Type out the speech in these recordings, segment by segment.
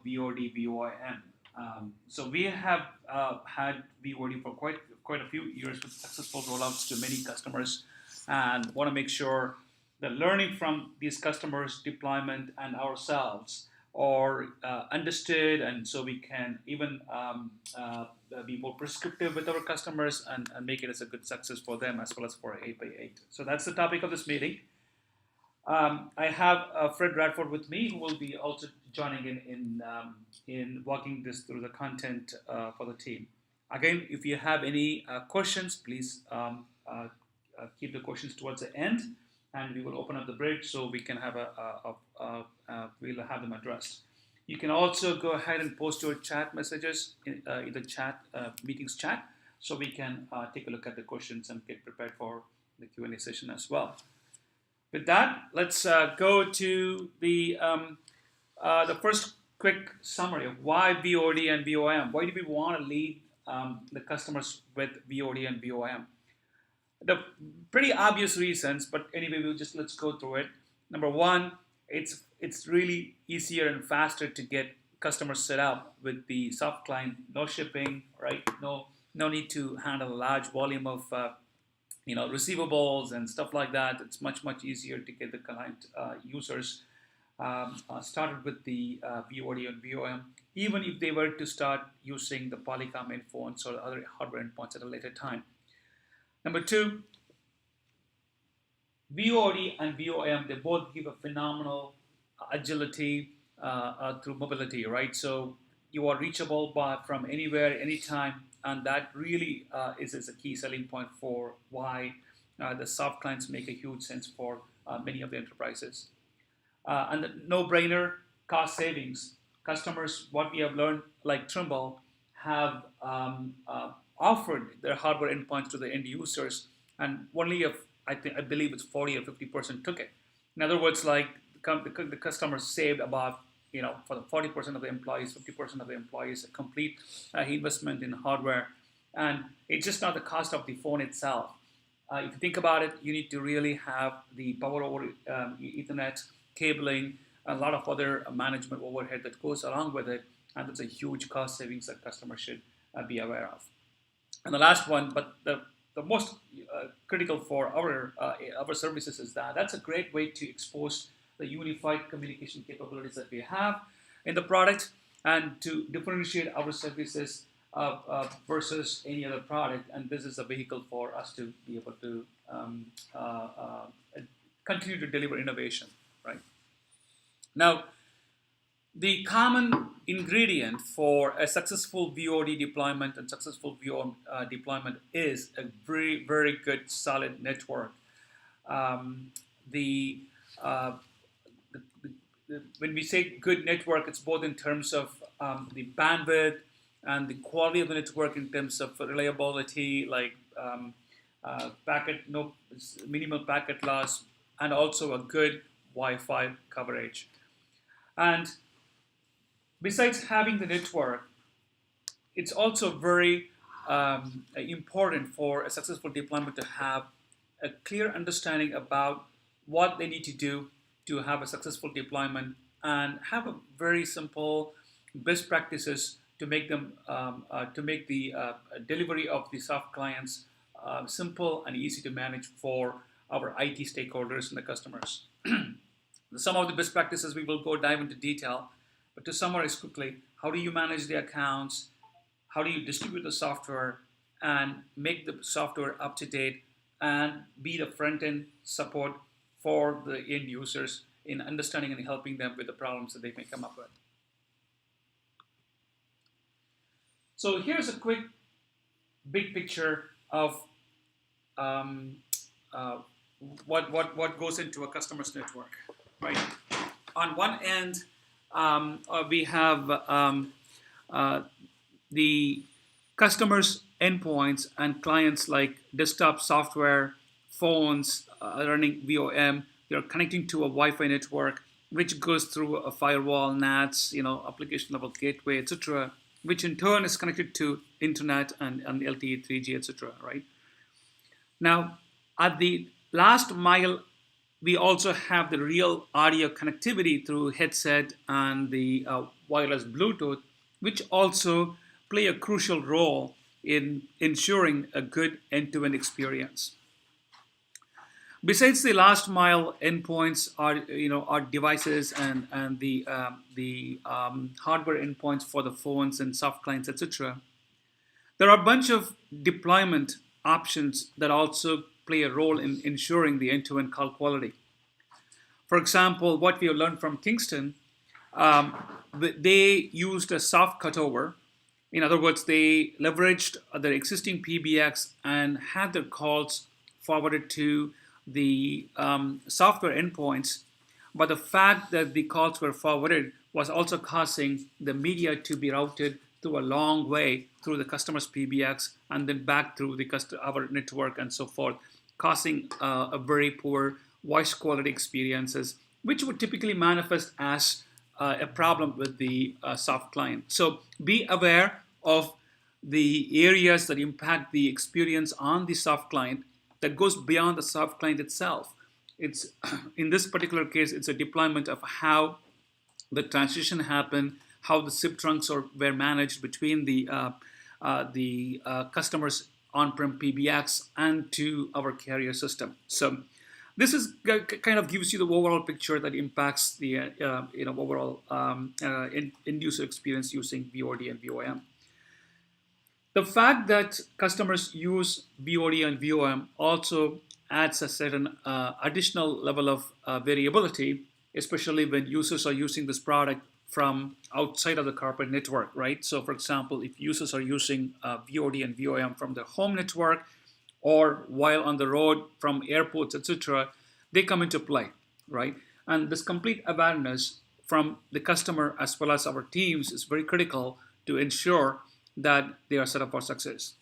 VOD VOM. So we have had VOD for quite a few years with successful rollouts to many customers, and want to make sure that learning from these customers' deployment and ourselves are understood, and so we can even be more prescriptive with our customers and make it as a good success for them as well as for 8x8. So that's the topic of this meeting. I have Fred Radford with me, who will be also joining in walking this through the content for the team. Again, if you have any questions, please keep the questions towards the end, and we will open up the bridge so we can have we'll have them addressed. You can also go ahead and post your chat messages in the chat meetings chat, so we can take a look at the questions and get prepared for the Q&A session as well. With that, let's go to the first quick summary of why VOD and VOM. Why do we want to lead the customers with VOD and VOM? The pretty obvious reasons, but anyway, let's go through it. Number one, it's really easier and faster to get customers set up with the soft client. No shipping, right? No need to handle a large volume of receivables and stuff like that. It's much easier to get the client users started with the VOD and VOM, even if they were to start using the Polycom endpoints or other hardware endpoints at a later time. Number two, VOD and VOM, they both give a phenomenal agility through mobility, right? So you are reachable from anywhere, anytime, and that really is a key selling point for why the soft clients make a huge sense for many of the enterprises. And the no-brainer cost savings. Customers, what we have learned, like Trimble, have offered their hardware endpoints to the end users, and only I believe it's 40 or 50% took it. In other words, like the customers saved about for the 40% of the employees, 50% of the employees, a complete investment in hardware, and it's just not the cost of the phone itself. If you think about it, you need to really have the power over Ethernet, cabling, a lot of other management overhead that goes along with it, and that's a huge cost savings that customers should be aware of. And the last one, but the most critical for our services is that's a great way to expose the unified communication capabilities that we have in the product and to differentiate our services versus any other product. And this is a vehicle for us to be able to continue to deliver innovation, right? Now, the common ingredient for a successful VOD deployment and successful VOM deployment is a very, very good, solid network. When we say good network, it's both in terms of the bandwidth and the quality of the network in terms of reliability, like minimal packet loss, and also a good Wi-Fi coverage. And besides having the network, it's also very important for a successful deployment to have a clear understanding about what they need to do to have a successful deployment, and have a very simple best practices to make them to make the delivery of the soft clients simple and easy to manage for our IT stakeholders and the customers. Some of the best practices we will dive into detail, but to summarize quickly, how do you manage the accounts? How do you distribute the software and make the software up to date and be the front-end support for the end users in understanding and helping them with the problems that they may come up with. So here's a quick big picture of what goes into a customer's network, right? On one end, we have the customers' endpoints and clients like desktop software, phones running VOM. They're connecting to a Wi-Fi network, which goes through a firewall, NATs, application level gateway, etc., which in turn is connected to internet and LTE, 3G, etc., right? Now, at the last mile we also have the real audio connectivity through headset and the wireless Bluetooth, which also play a crucial role in ensuring a good end-to-end experience. Besides the last mile endpoints are are devices and the hardware endpoints for the phones and soft clients, etc. There are a bunch of deployment options that also play a role in ensuring the end-to-end call quality. For example, what we have learned from Kingston, um, they used a soft cutover. In other words, they leveraged their existing PBX and had their calls forwarded to the software endpoints. But the fact that the calls were forwarded was also causing the media to be routed through a long way through the customer's PBX and then back through our network and so forth, causing a very poor voice quality experiences, which would typically manifest as a problem with the soft client. So be aware of the areas that impact the experience on the soft client that goes beyond the soft client itself. It's in this particular case, it's a deployment of how the transition happened, how the SIP trunks were managed between the customers on-prem PBX and to our carrier system. So this is kind of gives you the overall picture that impacts the overall end user experience using VOD and VOM. The fact that customers use VOD and VOM also adds a certain additional level of variability, especially when users are using this product from outside of the corporate network, right? So, for example, if users are using VOD and VOM from their home network or while on the road from airports, etc., they come into play, right? And this complete awareness from the customer as well as our teams is very critical to ensure that they are set up for success.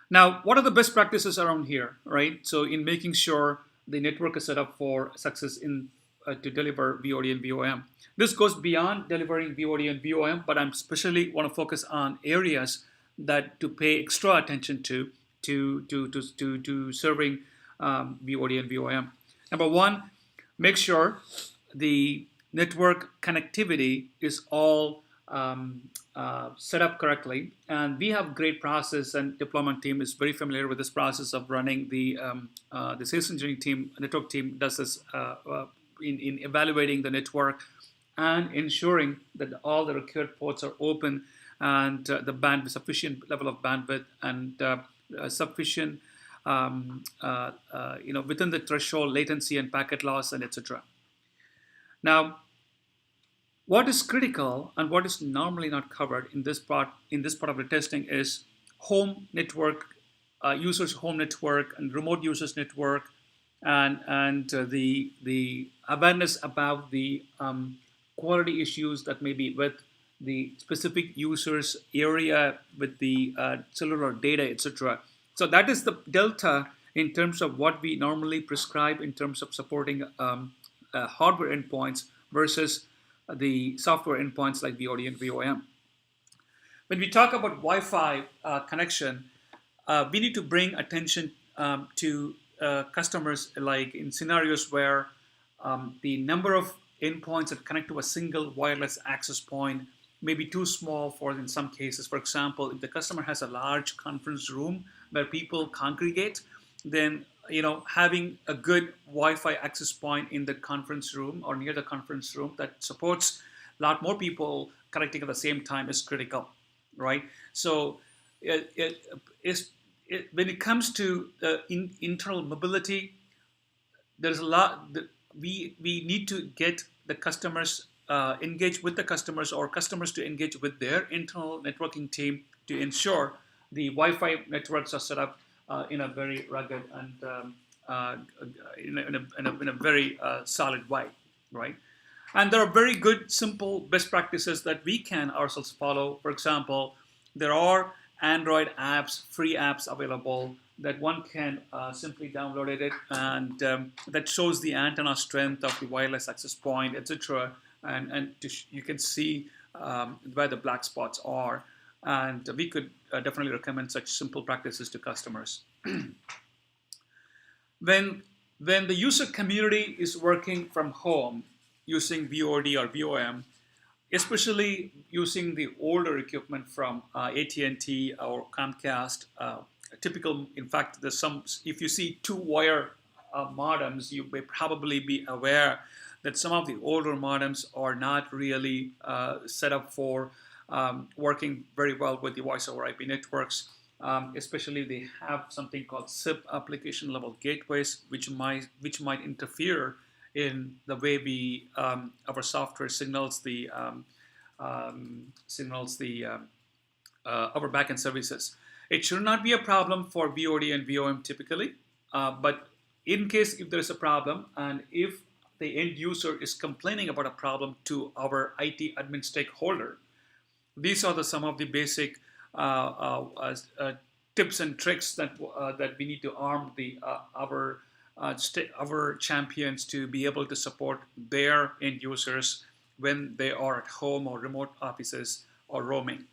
Now, what are the best practices around here, right? So in making sure the network is set up for success in to deliver VOD and VOM. This goes beyond delivering VOD and VOM, but I'm especially want to focus on areas that to pay extra attention to serving VOD and VOM. Number one, make sure the network connectivity is all set up correctly, and we have great process, and deployment team is very familiar with this process of running the sales engineering team, network team does this in evaluating the network and ensuring that all the required ports are open and the bandwidth, sufficient level of bandwidth and sufficient within the threshold latency and packet loss and etc. Now, what is critical and what is normally not covered in this part of the testing is home network, users home network and remote users network, and the awareness about the quality issues that may be with the specific users area with the cellular data, etc. So that is the delta in terms of what we normally prescribe in terms of supporting hardware endpoints versus the software endpoints like VOD and VOM. When we talk about Wi-Fi connection, we need to bring attention to customers like in scenarios where the number of endpoints that connect to a single wireless access point may be too small for in some cases. For example, if the customer has a large conference room where people congregate, then having a good Wi-Fi access point in the conference room or near the conference room that supports a lot more people connecting at the same time is critical, right? So when it comes to internal mobility, there's a lot that we need to get the customers engage with the customers or customers to engage with their internal networking team to ensure the Wi-Fi networks are set up in a very rugged and in a very solid way, right? And there are very good, simple best practices that we can ourselves follow. For example, there are Android apps, free apps available that one can simply download it and that shows the antenna strength of the wireless access point, etc. And you can see where the black spots are. And we could definitely recommend such simple practices to customers. When When the user community is working from home using VOD or VOM, especially using the older equipment from AT&T or Comcast, typical, in fact, there's some, if you see two-wire modems, you may probably be aware that some of the older modems are not really set up for working very well with the voice over IP networks. Especially they have something called SIP, application level gateways, which might interfere in the way we our software signals the our backend services. It should not be a problem for VOD and VOM typically, but in case if there is a problem and if the end user is complaining about a problem to our IT admin stakeholder, these are some of the basic tips and tricks that we need to arm our champions to be able to support their end users when they are at home or remote offices or roaming.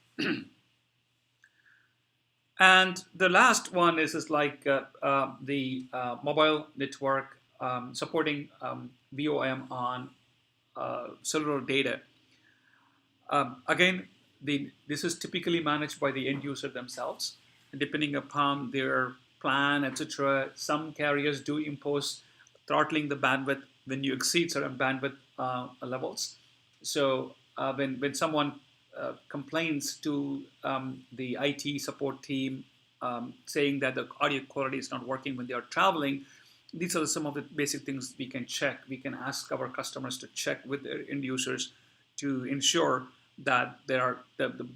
And the last one is like the mobile network supporting VOM on cellular data. Again, this is typically managed by the end user themselves, and depending upon their plan, etc. Some carriers do impose throttling the bandwidth when you exceed certain bandwidth levels. So when someone complains to the IT support team saying that the audio quality is not working when they are traveling, these are some of the basic things we can check. We can ask our customers to check with their end users to ensure that there are the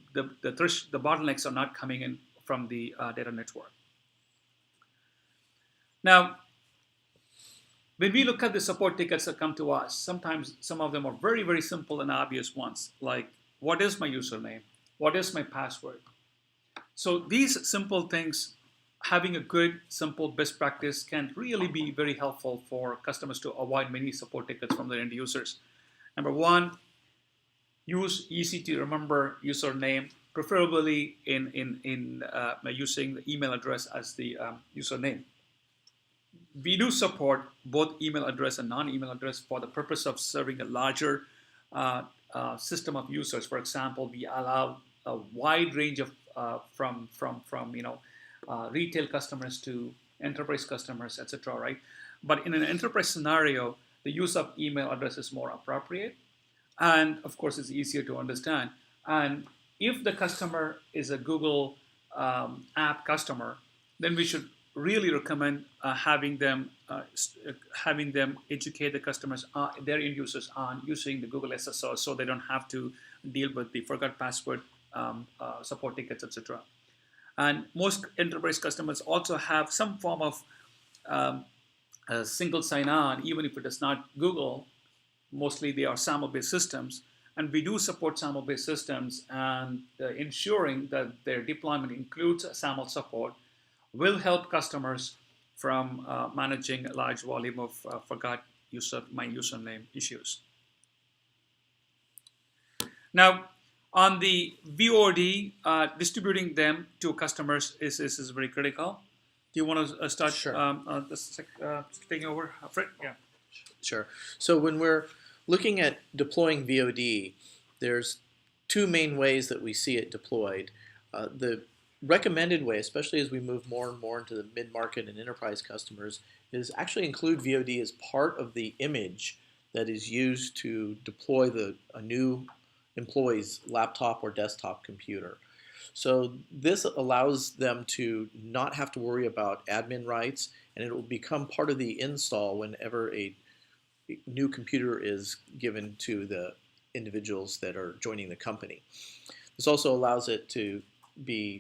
bottlenecks are not coming in from the data network. Now, when we look at the support tickets that come to us, sometimes some of them are very, very simple and obvious ones, like what is my username? What is my password? So these simple things, having a good, simple best practice can really be very helpful for customers to avoid many support tickets from their end users. Number one, use easy to remember username, preferably in using the email address as the username. We do support both email address and non-email address for the purpose of serving a larger system of users. For example, we allow a wide range of from retail customers to enterprise customers, etc. Right? But in an enterprise scenario, the use of email address is more appropriate, and of course, it's easier to understand. And if the customer is a Google app customer, then we should really recommend having them educate the customers, their end users, on using the Google SSO, so they don't have to deal with the forgot password support tickets, etc. And most enterprise customers also have some form of a single sign-on, even if it is not Google. Mostly they are SAML-based systems, and we do support SAML-based systems, and ensuring that their deployment includes SAML support will help customers from managing a large volume of forgot my username issues. Now, on the VOD, distributing them to customers is very critical. Do you want to start taking over, Fred? Yeah. Sure. So when we're looking at deploying VOD, there's two main ways that we see it deployed. The recommended way, especially as we move more and more into the mid-market and enterprise customers, is actually include VOD as part of the image that is used to deploy a new employee's laptop or desktop computer. So this allows them to not have to worry about admin rights, and it will become part of the install whenever a new computer is given to the individuals that are joining the company. This also allows it to be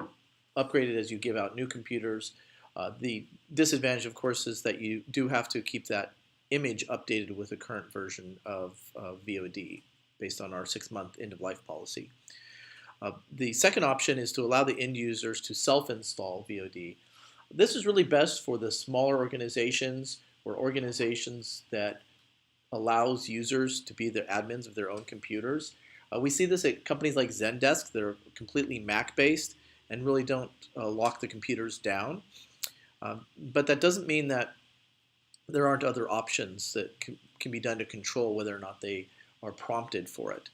upgraded as you give out new computers. The disadvantage, of course, is that you do have to keep that image updated with the current version of VOD based on our 6-month end-of-life policy. The second option is to allow the end users to self-install VOD. This is really best for the smaller organizations or organizations that allows users to be the admins of their own computers. We see this at companies like Zendesk that are completely Mac-based and really don't lock the computers down. But that doesn't mean that there aren't other options that can be done to control whether or not they are prompted for it.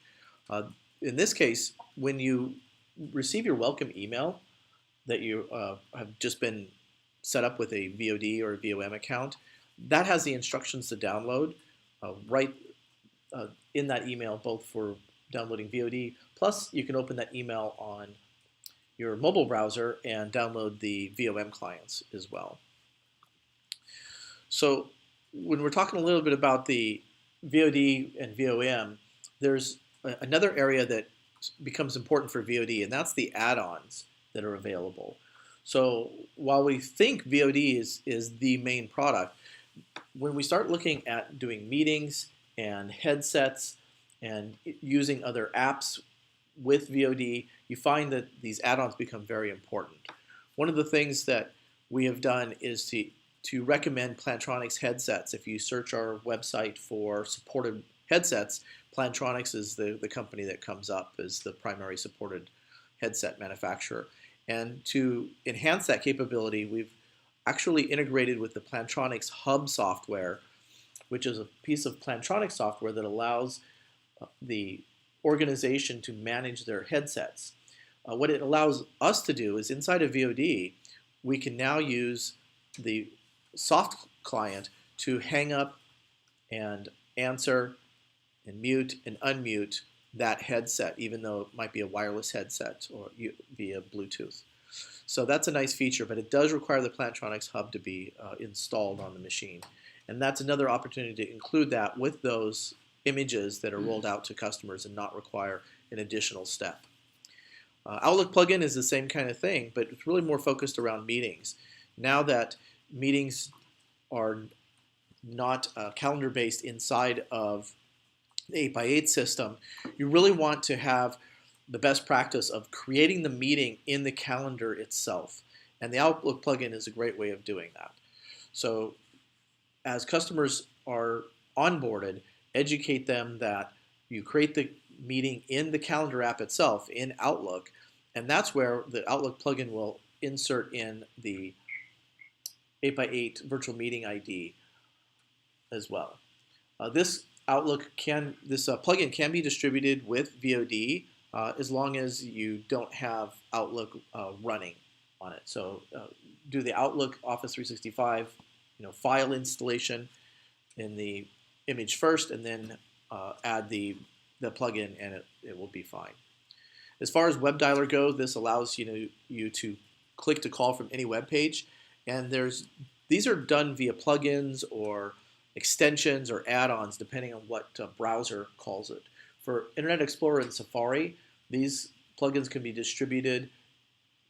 In this case, when you receive your welcome email that you have just been set up with a VOD or a VOM account, that has the instructions to download right in that email, both for downloading VOD, plus you can open that email on your mobile browser and download the VOM clients as well. So when we're talking a little bit about the VOD and VOM, there's another area that becomes important for VOD, and that's the add-ons that are available. So while we think VOD is the main product, when we start looking at doing meetings and headsets and using other apps with VOD, you find that these add-ons become very important. One of the things that we have done is to recommend Plantronics headsets. If you search our website for supported headsets, Plantronics is the company that comes up as the primary supported headset manufacturer. And to enhance that capability, we've actually integrated with the Plantronics Hub software, which is a piece of Plantronics software that allows the organization to manage their headsets. What it allows us to do is inside of VOD, we can now use the soft client to hang up and answer and mute and unmute that headset, even though it might be a wireless headset or via Bluetooth. So that's a nice feature, but it does require the Plantronics Hub to be installed on the machine. And that's another opportunity to include that with those images that are rolled out to customers and not require an additional step. Outlook plugin is the same kind of thing, but it's really more focused around meetings. Now that meetings are not calendar-based inside of the 8x8 system, you really want to have the best practice of creating the meeting in the calendar itself. And the Outlook plugin is a great way of doing that. So as customers are onboarded, educate them that you create the meeting in the calendar app itself in Outlook, and that's where the Outlook plugin will insert in the 8x8 virtual meeting ID as well. This plugin can be distributed with VOD as long as you don't have Outlook running on it. So do the Outlook Office 365 file installation in the image first, and then add the plugin, and it will be fine. As far as web dialer goes, this allows you to click to call from any web page, and these are done via plugins or extensions or add-ons depending on what browser calls it. For Internet Explorer and Safari, these plugins can be distributed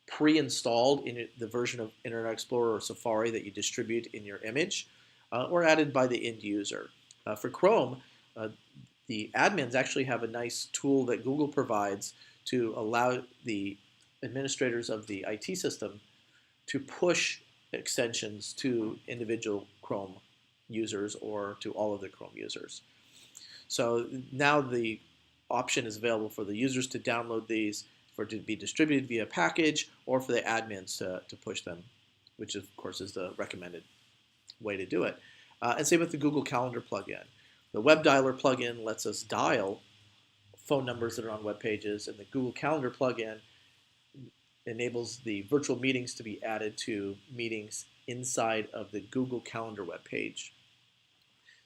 pre-installed in the version of Internet Explorer or Safari that you distribute in your image, or added by the end user. For Chrome, the admins actually have a nice tool that Google provides to allow the administrators of the IT system to push extensions to individual Chrome users or to all of the Chrome users. So now the option is available for the users to download these, for it to be distributed via package, or for the admins to push them, which of course is the recommended way to do it. And same with the Google Calendar plugin. The Web Dialer plugin lets us dial phone numbers that are on web pages, and the Google Calendar plugin enables the virtual meetings to be added to meetings inside of the Google Calendar web page.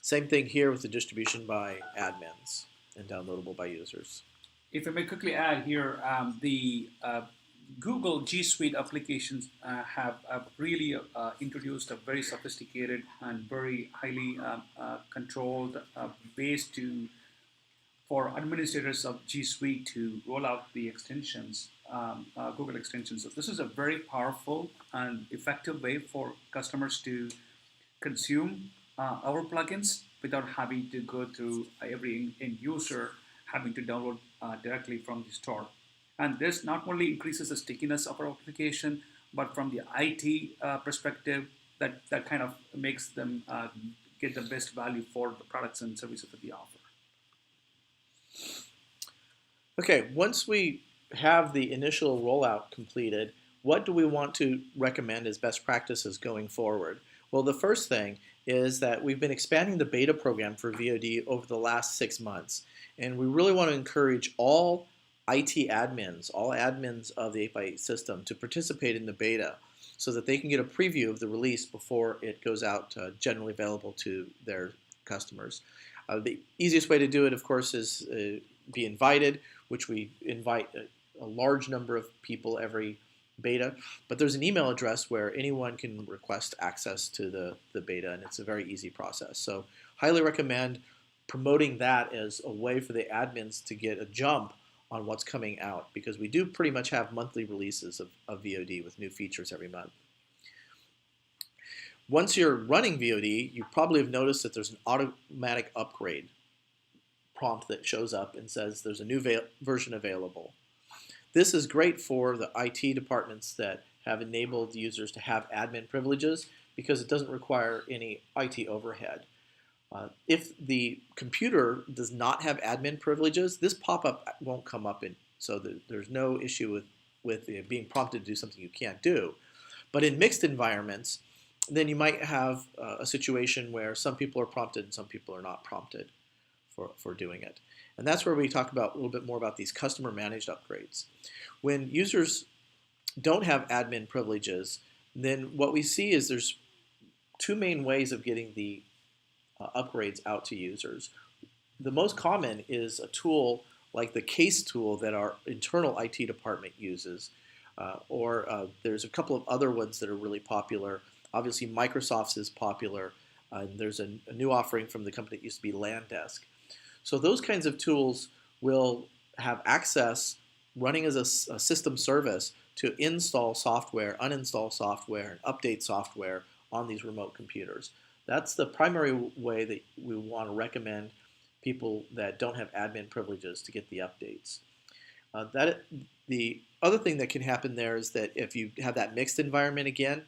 Same thing here with the distribution by admins and downloadable by users. If I may quickly add here, the Google G Suite applications have really introduced a very sophisticated and very highly controlled ways for administrators of G Suite to roll out the extensions, Google extensions. So this is a very powerful and effective way for customers to consume our plugins without having to go through every end user having to download directly from the store. And this not only increases the stickiness of our application, but from the IT perspective, that kind of makes them get the best value for the products and services that we offer. Okay, once we have the initial rollout completed, what do we want to recommend as best practices going forward? Well, the first thing is that we've been expanding the beta program for VOD over the last 6 months. And we really want to encourage all IT admins, all admins of the 8x8 system to participate in the beta so that they can get a preview of the release before it goes out generally available to their customers. The easiest way to do it, of course, is be invited, which we invite a large number of people every beta, but there's an email address where anyone can request access to the beta, and it's a very easy process. So highly recommend promoting that as a way for the admins to get a jump on what's coming out, because we do pretty much have monthly releases of VOD with new features every month. Once you're running VOD, you probably have noticed that there's an automatic upgrade prompt that shows up and says there's a new version available. This is great for the IT departments that have enabled users to have admin privileges because it doesn't require any IT overhead. If the computer does not have admin privileges, this pop-up won't come up, so there's no issue with being prompted to do something you can't do. But in mixed environments, then you might have a situation where some people are prompted and some people are not prompted for doing it. And that's where we talk about a little bit more about these customer managed upgrades. When users don't have admin privileges, then what we see is there's two main ways of getting the upgrades out to users. The most common is a tool like the case tool that our internal IT department uses, or there's a couple of other ones that are really popular. Obviously, Microsoft's is popular. There's a new offering from the company that used to be LandDesk. So those kinds of tools will have access running as a system service to install software, uninstall software, and update software on these remote computers. That's the primary way that we want to recommend people that don't have admin privileges to get the updates. The other thing that can happen there is that if you have that mixed environment again,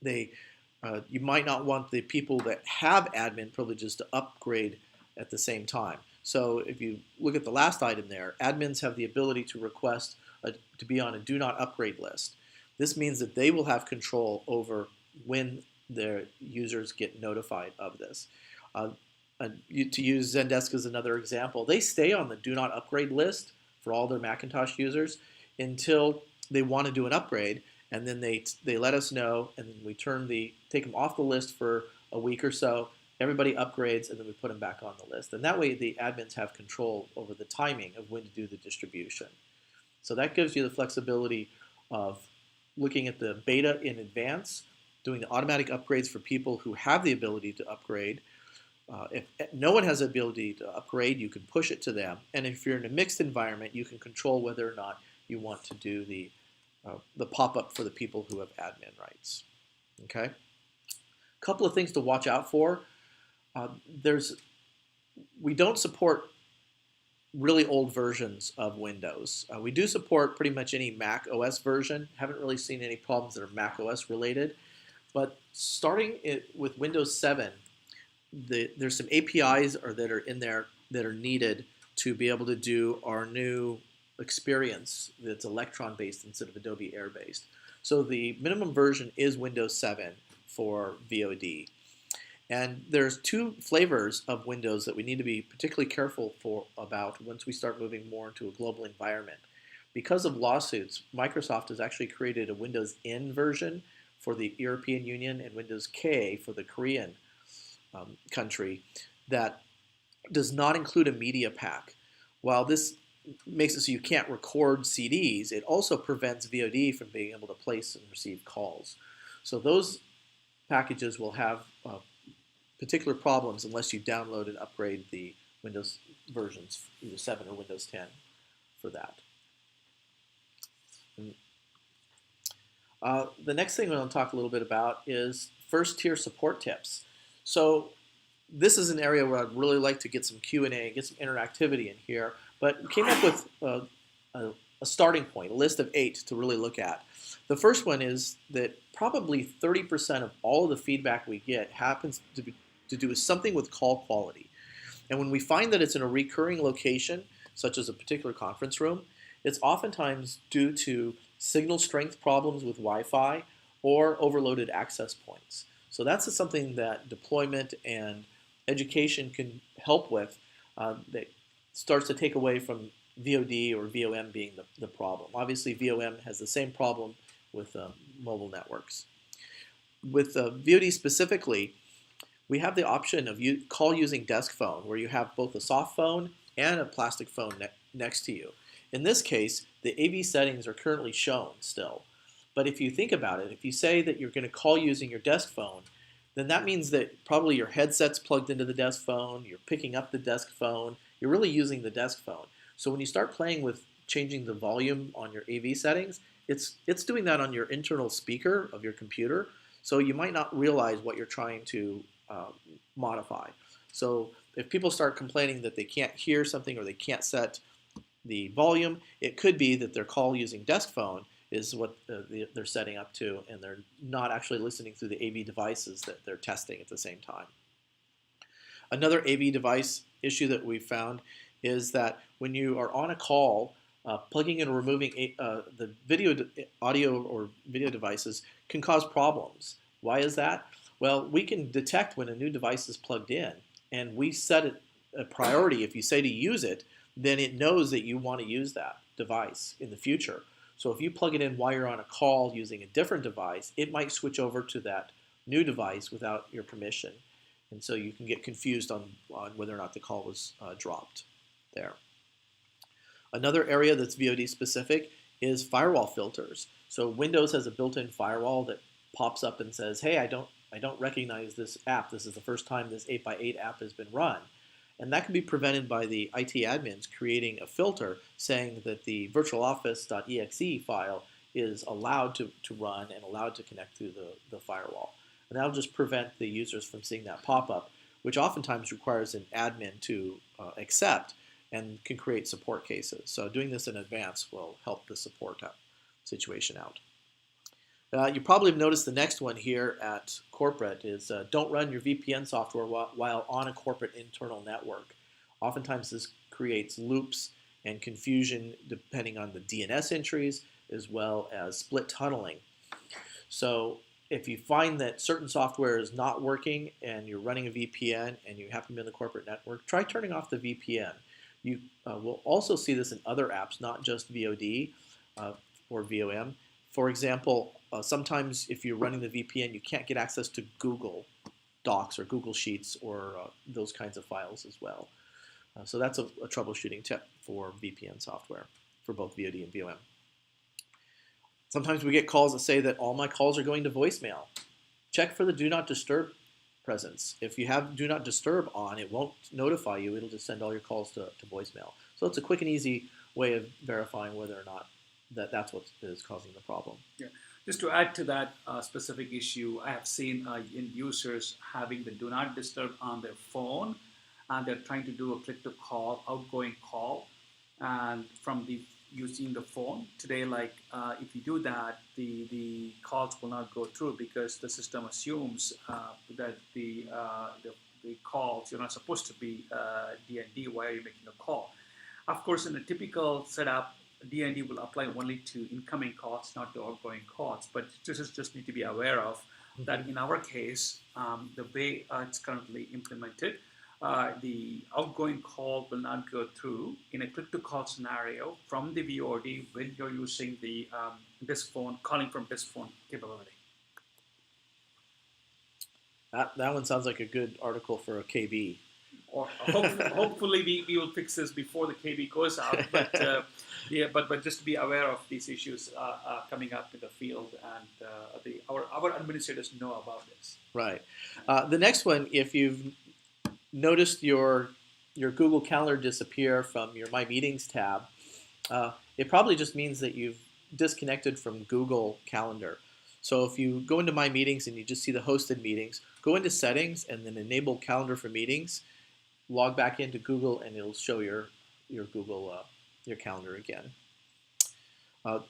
you might not want the people that have admin privileges to upgrade at the same time. So if you look at the last item there, admins have the ability to request to be on a do not upgrade list. This means that they will have control over when their users get notified of this. To use Zendesk as another example, they stay on the do not upgrade list for all their Macintosh users until they want to do an upgrade, and then they let us know, and then we take them off the list for a week or so. Everybody upgrades, and then we put them back on the list. And that way the admins have control over the timing of when to do the distribution. So that gives you the flexibility of looking at the beta in advance, doing the automatic upgrades for people who have the ability to upgrade. If no one has the ability to upgrade, you can push it to them. And if you're in a mixed environment, you can control whether or not you want to do the pop-up for the people who have admin rights. Okay? A couple of things to watch out for. We don't support really old versions of Windows. We do support pretty much any Mac OS version. Haven't really seen any problems that are Mac OS related. But starting with Windows 7, there's some APIs that are in there that are needed to be able to do our new experience that's Electron-based instead of Adobe Air-based. So the minimum version is Windows 7 for VOD. And there's two flavors of Windows that we need to be particularly careful about once we start moving more into a global environment. Because of lawsuits, Microsoft has actually created a Windows N version for the European Union and Windows K for the Korean country that does not include a media pack. While this makes it so you can't record CDs, it also prevents VOD from being able to place and receive calls. So those packages will have particular problems unless you download and upgrade the Windows versions, either 7 or Windows 10 for that. The next thing we're going to talk a little bit about is first-tier support tips. So this is an area where I'd really like to get some Q&A, get some interactivity in here, but we came up with a starting point, a list of 8 to really look at. The first one is that probably 30% of all of the feedback we get happens to do with something with call quality. And when we find that it's in a recurring location, such as a particular conference room, it's oftentimes due to signal strength problems with Wi-Fi or overloaded access points. So that's something that deployment and education can help with, that starts to take away from VOD or VOM being the problem. Obviously, VOM has the same problem with mobile networks. With VOD specifically, we have the option of call using desk phone, where you have both a soft phone and a plastic phone next to you. In this case, the AV settings are currently shown still. But if you think about it, if you say that you're going to call using your desk phone, then that means that probably your headset's plugged into the desk phone, you're picking up the desk phone, you're really using the desk phone. So when you start playing with changing the volume on your AV settings, it's doing that on your internal speaker of your computer. So you might not realize what you're trying to modify. So if people start complaining that they can't hear something or they can't set the volume, it could be that their call using desk phone is what they're setting up to, and they're not actually listening through the AV devices that they're testing at the same time. Another AV device issue that we've found is that when you are on a call, plugging and removing the audio or video devices can cause problems. Why is that? Well, we can detect when a new device is plugged in, and we set it a priority. If you say to use it, then it knows that you want to use that device in the future. So if you plug it in while you're on a call using a different device, it might switch over to that new device without your permission. And so you can get confused on whether or not the call was dropped there. Another area that's VOD specific is firewall filters. So Windows has a built-in firewall that pops up and says, hey, I don't recognize this app. This is the first time this 8x8 app has been run. And that can be prevented by the IT admins creating a filter saying that the virtualoffice.exe file is allowed to run and allowed to connect through the firewall. And that'll just prevent the users from seeing that pop-up, which oftentimes requires an admin to accept and can create support cases. So doing this in advance will help the support situation out. You probably have noticed the next one here at corporate is don't run your VPN software while on a corporate internal network. Oftentimes this creates loops and confusion depending on the DNS entries as well as split tunneling. So if you find that certain software is not working and you're running a VPN and you happen to be in the corporate network, try turning off the VPN. You will also see this in other apps, not just VOD or VOM. For example, sometimes if you're running the VPN, you can't get access to Google Docs or Google Sheets or those kinds of files as well. So that's a troubleshooting tip for VPN software for both VOD and VOM. Sometimes we get calls that say that all my calls are going to voicemail. Check for the Do Not Disturb presence. If you have Do Not Disturb on, it won't notify you. It'll just send all your calls to voicemail. So it's a quick and easy way of verifying whether or not that's what is causing the problem. Yeah. Just to add to that specific issue, I have seen in users having the Do Not Disturb on their phone, and they're trying to do a click-to-call, outgoing call, and using the phone. Today, if you do that, the calls will not go through because the system assumes that the calls, you're not supposed to be D&D. Why are you making a call? Of course, in a typical setup, D&D will apply only to incoming calls, not to outgoing calls. But this is just need to be aware of that in our case, the way it's currently implemented, the outgoing call will not go through in a click-to-call scenario from the VOD when you're using the disk phone, calling from disk phone capability. That one sounds like a good article for a KB. Or hopefully we will fix this before the KB goes out. But but just to be aware of these issues coming up in the field, and our administrators know about this. Right. The next one, if you've noticed your Google Calendar disappear from your My Meetings tab, it probably just means that you've disconnected from Google Calendar. So if you go into My Meetings and you just see the hosted meetings, go into Settings and then enable Calendar for Meetings, log back into Google, and it'll show your Google your calendar again.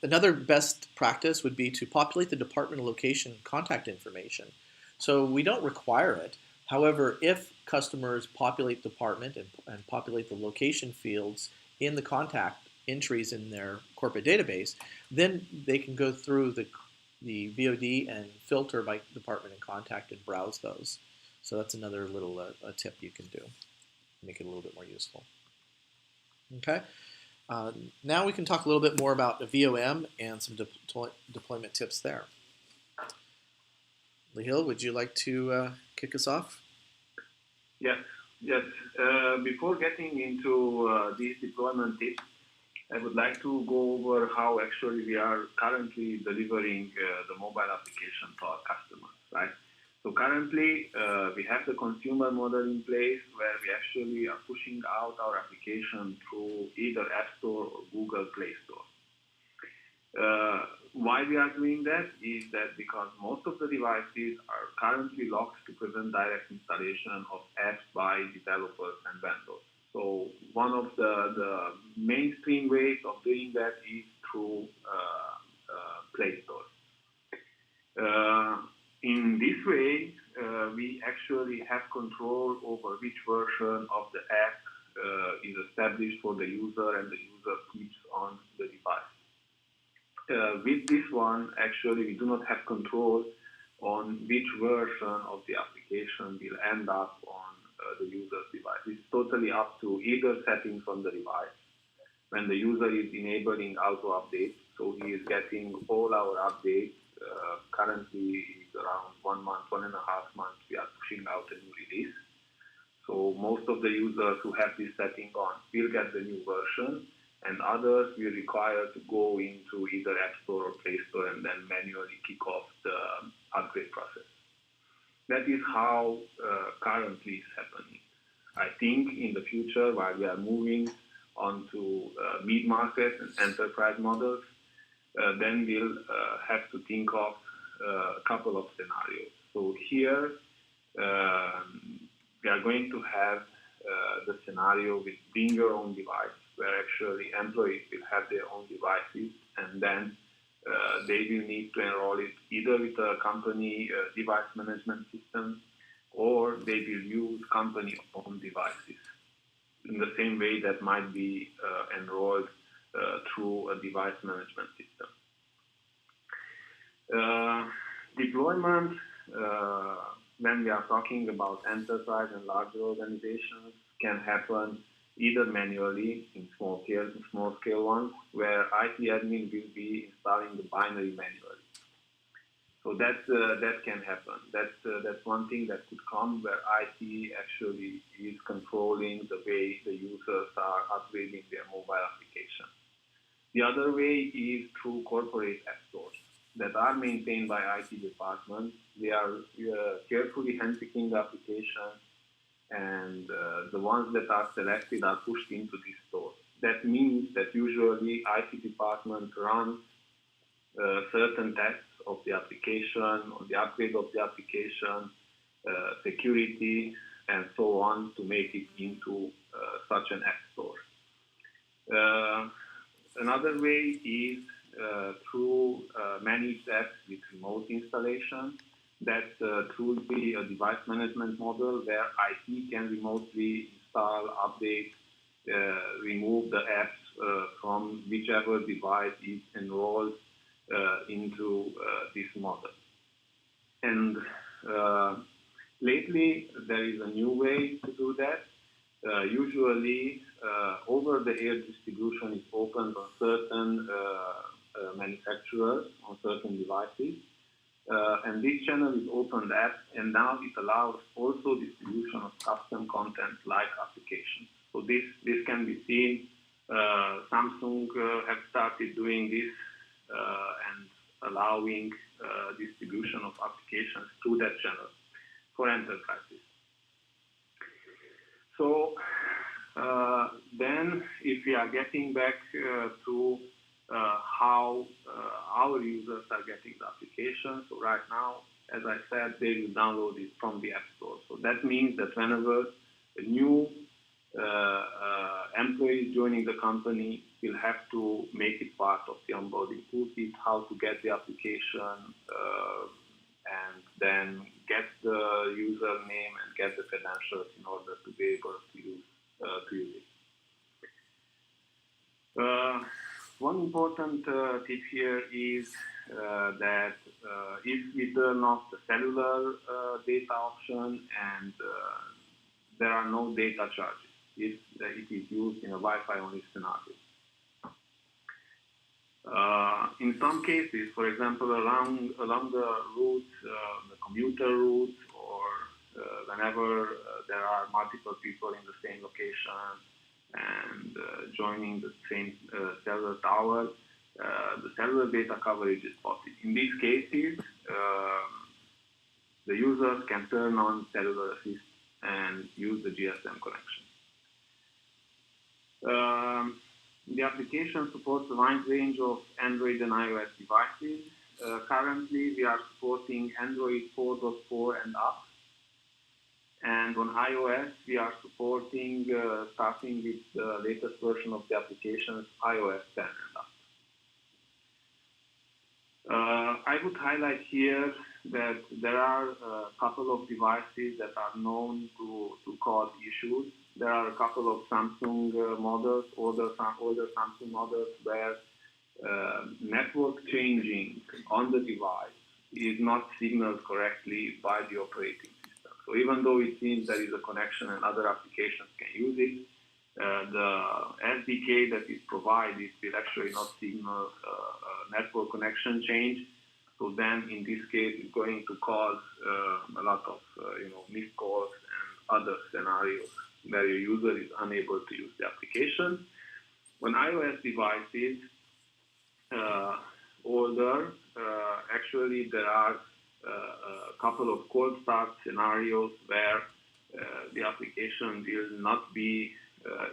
Another best practice would be to populate the department location contact information. So we don't require it. However, if customers populate department and populate the location fields in the contact entries in their corporate database, then they can go through the VOD and filter by department and contact and browse those. So that's another little tip you can do, make it a little bit more useful. Okay. Now we can talk a little bit more about the VOM and some deployment tips there. Lihil, would you like to kick us off? Yes. Before getting into these deployment tips, I would like to go over how actually we are currently delivering the mobile application to our customers, right? So currently, we have the consumer model in place where we actually are pushing out our application through either App Store or Google Play Store. Why we are doing that is that because most of the devices are currently locked to prevent direct installation of apps by developers and vendors. So one of the mainstream ways of doing that is through Play Store. In this way, we actually have control over which version of the app is established for the user and the user keeps on the device. With this one, actually, we do not have control on which version of the application will end up on the user's device. It's totally up to either settings on the device. When the user is enabling auto updates, so he is getting all our updates. Currently, it's around 1 month, 1.5 months, we are pushing out a new release. So most of the users who have this setting on will get the new version, and others will require to go into either App Store or Play Store and then manually kick off the upgrade process. That is how currently it's happening. I think in the future, while we are moving on to mid-market and enterprise models, then we'll have to think of a couple of scenarios. So here, we are going to have the scenario with bring your own device, where actually employees will have their own devices, and then they will need to enroll it either with a company device management system, or they will use company-owned devices in the same way that might be enrolled through a device management system. Deployment, when we are talking about enterprise and larger organizations, can happen either manually in small scale ones, where IT admin will be installing the binary manually. So that can happen. That's one thing that could come, where IT actually is controlling the way the users are upgrading their mobile application. The other way is through corporate app stores that are maintained by IT departments. They are carefully handpicking the applications, and the ones that are selected are pushed into this store. That means that usually IT department runs certain tests of the application, on the upgrade of the application, security, and so on to make it into such an app store. Another way is through managed apps with remote installation. That's truly a device management model where IT can remotely install, update, remove the apps from whichever device is enrolled into this model. And lately, there is a new way to do that. Usually, over-the-air distribution is opened on certain manufacturers, on certain devices. And this channel is opened up, and now it allows also distribution of custom content like applications. So this can be seen. Samsung have started doing this and allowing distribution of applications through that channel for enterprises. So then if we are getting back to how our users are getting the application, so right now, as I said, they will download it from the App Store. So that means that whenever a new employee joining the company will have to make it part of the onboarding toolkit, how to get the application, and then get the username and get the credentials in order to be able to use it. One important tip here is that if we turn off the cellular data option and there are no data charges if it is used in a Wi-Fi only scenario. In some cases, for example, along the routes, the commuter routes, or whenever there are multiple people in the same location and joining the same cellular tower, the cellular data coverage is spotted. In these cases, the users can turn on cellular assist and use the GSM connection. The application supports a wide range of Android and iOS devices. Currently, we are supporting Android 4.4 and up. And on iOS, we are supporting, starting with the latest version of the applications, iOS 10 and up. I would highlight here that there are a couple of devices that are known to cause issues. There are a couple of Samsung models, older Samsung models, where network changing on the device is not signaled correctly by the operating system. So even though it seems there is a connection and other applications can use it, the SDK that is provided will actually not signal a network connection change. So then, in this case, it's going to cause a lot of missed calls and other scenarios where your user is unable to use the application. On iOS devices, older, actually there are a couple of cold start scenarios where the application will not be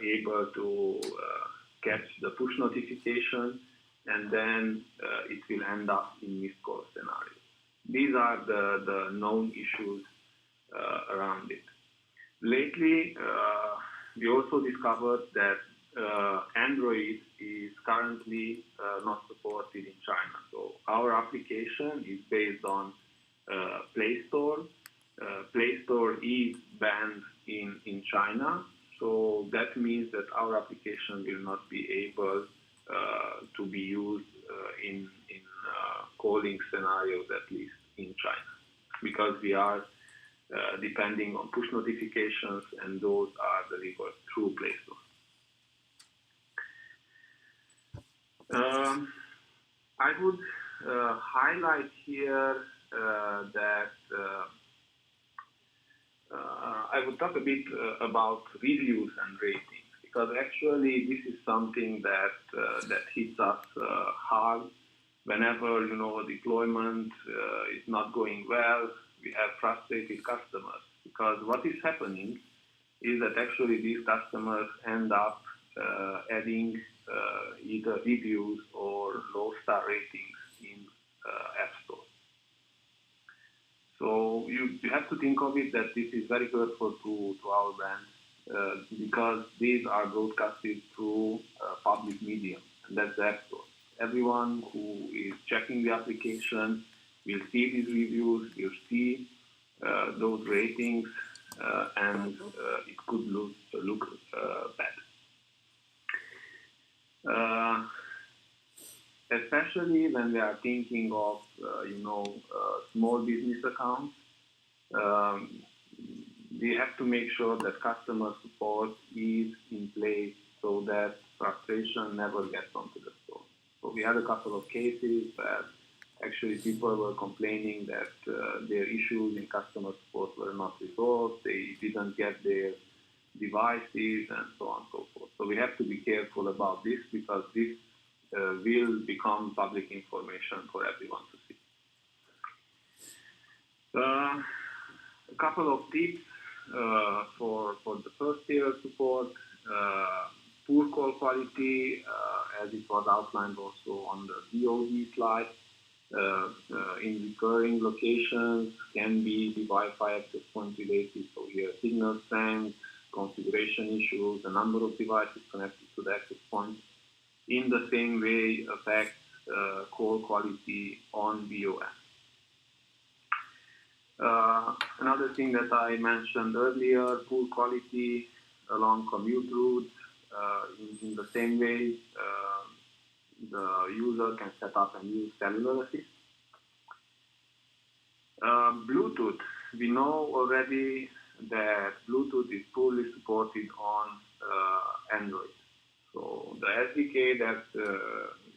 able to catch the push notification, and then it will end up in missed call scenarios. These are the known issues around it. Lately, we also discovered that Android is currently not supported in China. So our application is based on Play Store. Play Store is banned in China. So that means that our application will not be able to be used in calling scenarios, at least in China, because we are depending on push notifications, and those are delivered through Play Store. I would highlight here that I would talk a bit about reviews and ratings, because actually this is something that hits us hard whenever a deployment is not going well. We have frustrated customers, because what is happening is that actually these customers end up adding either reviews or low star ratings in App Store. So you have to think of it that this is very hurtful to our brand, because these are broadcasted through public medium, and that's the App Store. Everyone who is checking the application will see these reviews, will see those ratings, and it could look bad. Especially when we are thinking of small business accounts, we have to make sure that customer support is in place so that frustration never gets onto the store. So we had a couple of cases where actually people were complaining that their issues in customer support were not resolved, they didn't get their devices, and so on and so forth. So we have to be careful about this, because this will become public information for everyone to see. A couple of tips for the first tier support. Poor call quality, as it was outlined also on the VOD slide, in recurring locations can be the Wi-Fi access point related, so here signal strength, configuration issues, the number of devices connected to the access point, in the same way affects call quality on VOS. Another thing that I mentioned earlier, poor quality along commute routes, in the same way user can set up and use cellular assist. Bluetooth, we know already that Bluetooth is fully supported on Android. So the SDK that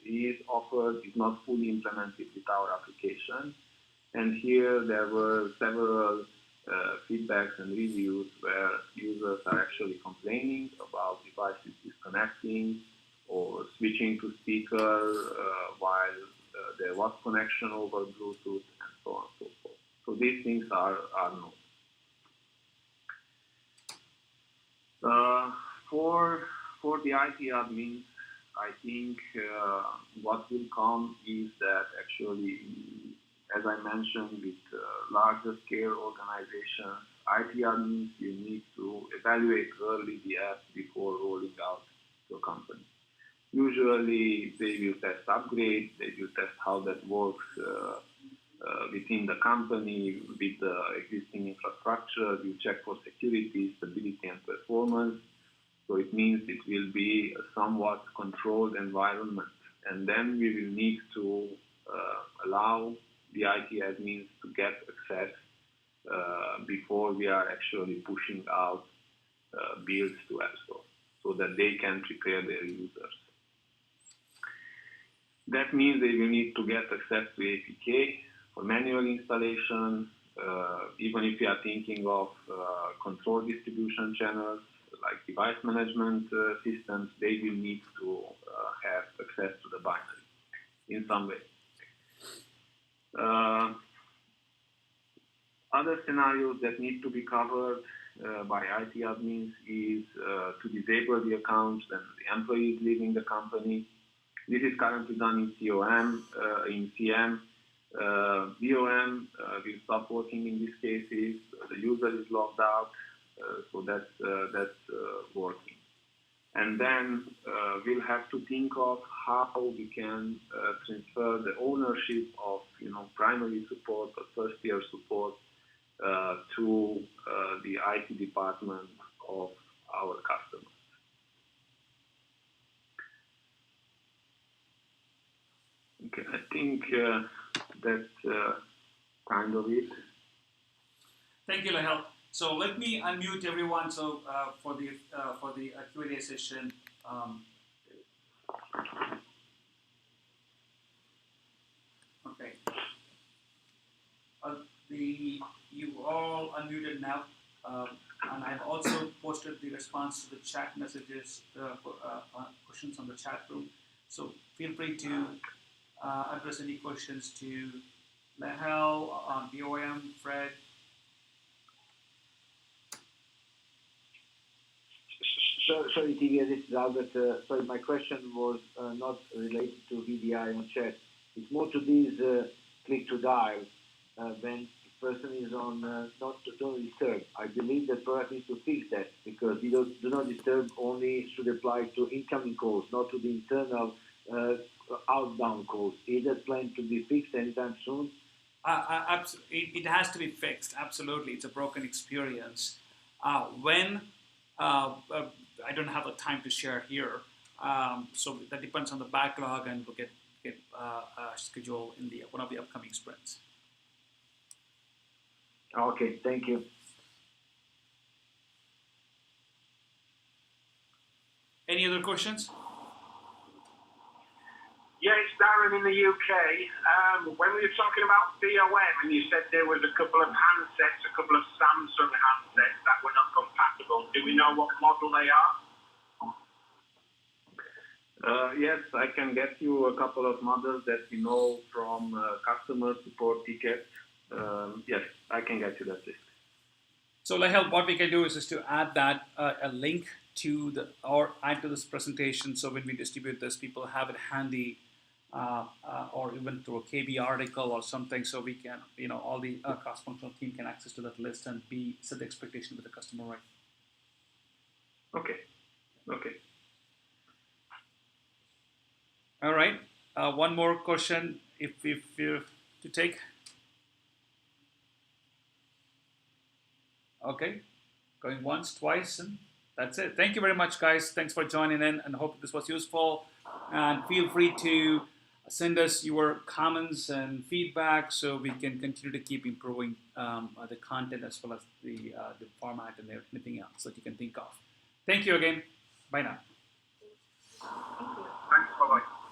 is offered is not fully implemented with our application. And here there were several feedbacks and reviews where users are actually complaining about devices disconnecting or switching to speaker while there was connection over Bluetooth and so on and so forth. So these things are known. For the IT admins, I think what will come is that actually, as I mentioned, with larger scale organizations, IT admins, you need to evaluate early the app before rolling out to a company. Usually, they will test upgrades, they will test how that works within the company, with the existing infrastructure, you check for security, stability, and performance. So it means it will be a somewhat controlled environment. And then we will need to allow the IT admins to get access before we are actually pushing out builds to App Store so that they can prepare their users. That means they will need to get access to APK for manual installation, even if you are thinking of control distribution channels like device management systems, they will need to have access to the binary in some way. Other scenarios that need to be covered by IT admins is to disable the accounts when the employee is leaving the company. This is currently done in COM, in CM. VOM will stop working in these cases. The user is logged out, so that's working. And then we'll have to think of how we can transfer the ownership of primary support or first-year support to the IT department of our customers. Okay, I think that's kind of it. Thank you, Lehel. So let me unmute everyone. So for the Q&A session. Okay. You all unmuted now, and I've also posted the response to the chat messages, questions on the chat room. So feel free to address any questions to Lehel, VOM, Fred. Sorry, TV, this is Albert. Sorry, my question was not related to VDI on chat. It's more to these click to dial when the person is on not disturb. I believe that product needs to fix that because do not disturb only should apply to incoming calls, not to the internal outbound calls. Is that planned to be fixed anytime soon? It has to be fixed. Absolutely, it's a broken experience. I don't have the time to share here, so that depends on the backlog, and we'll get scheduled in one of the upcoming sprints. Okay, thank you. Any other questions? Yeah, it's Darren in the UK. When we were talking about VOM, and you said there was a couple of handsets, a couple of Samsung handsets that were not compatible. Do we know what model they are? Yes, I can get you a couple of models that we know from customer support tickets. Yes, I can get you that list. So Lehel, what we can do is to add that a link to or add to this presentation. So when we distribute this, people have it handy, or even through a KB article or something, so we can, all the cross-functional team can access to that list and set the expectation with the customer right. Okay. All right. One more question, if you to take. Okay, going once, twice, and that's it. Thank you very much, guys. Thanks for joining in, and hope this was useful. And feel free to send us your comments and feedback so we can continue to keep improving the content as well as the format and anything else that you can think of. Thank you again. Bye now. Thanks, bye-bye.